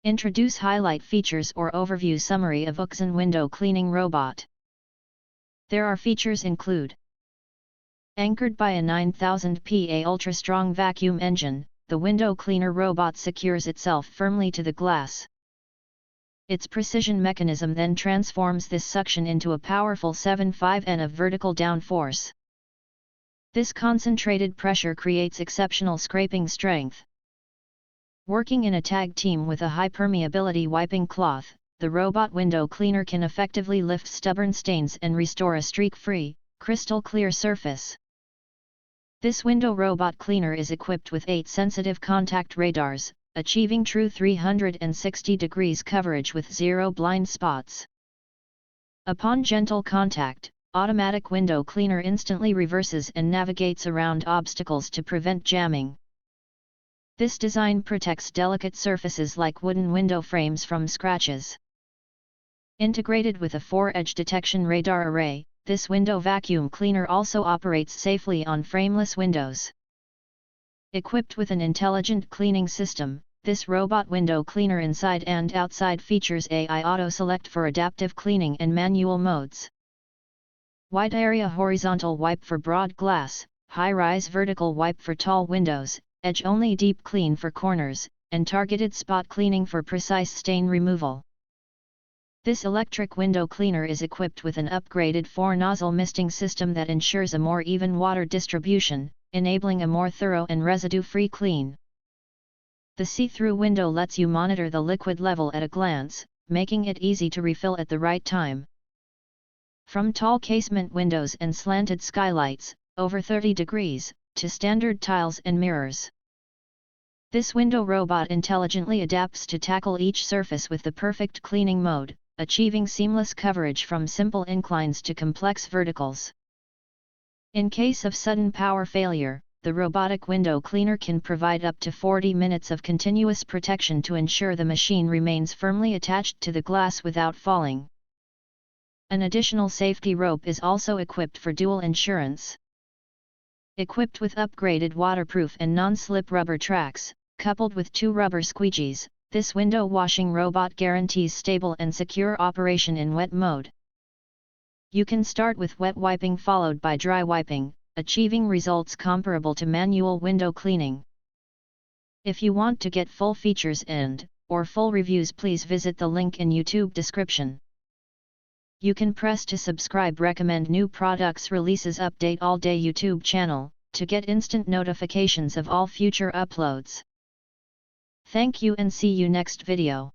Introduce highlight features or overview summary of OUKESEN window cleaning robot. There are features include: anchored by a 9000 PA ultra-strong vacuum engine, the window cleaner robot secures itself firmly to the glass. Its precision mechanism then transforms this suction into a powerful 7.5 N of vertical down force. This concentrated pressure creates exceptional scraping strength. Working in a tag team with a high permeability wiping cloth, the robot window cleaner can effectively lift stubborn stains and restore a streak-free, crystal-clear surface. This window robot cleaner is equipped with 8 sensitive contact radars, achieving true 360 degrees coverage with 0 blind spots. Upon gentle contact, automatic window cleaner instantly reverses and navigates around obstacles to prevent jamming. This design protects delicate surfaces like wooden window frames from scratches. Integrated with a 4-edge detection radar array, this window vacuum cleaner also operates safely on frameless windows. Equipped with an intelligent cleaning system, this robot window cleaner inside and outside features AI auto select for adaptive cleaning and manual modes. Wide area horizontal wipe for broad glass, high-rise vertical wipe for tall windows, edge-only deep clean for corners, and targeted spot cleaning for precise stain removal. This electric window cleaner is equipped with an upgraded four-nozzle misting system that ensures a more even water distribution, enabling a more thorough and residue-free clean. The see-through window lets you monitor the liquid level at a glance, making it easy to refill at the right time. From tall casement windows and slanted skylights, over 30 degrees, to standard tiles and mirrors. This window robot intelligently adapts to tackle each surface with the perfect cleaning mode, achieving seamless coverage from simple inclines to complex verticals. In case of sudden power failure, the robotic window cleaner can provide up to 40 minutes of continuous protection to ensure the machine remains firmly attached to the glass without falling. An additional safety rope is also equipped for dual insurance. Equipped with upgraded waterproof and non-slip rubber tracks, coupled with 2 rubber squeegees, this window washing robot guarantees stable and secure operation in wet mode. You can start with wet wiping followed by dry wiping, achieving results comparable to manual window cleaning. If you want to get full features and/or full reviews, please visit the link in YouTube description. You can press to subscribe recommend new products releases update all day YouTube channel, to get instant notifications of all future uploads. Thank you and see you next video.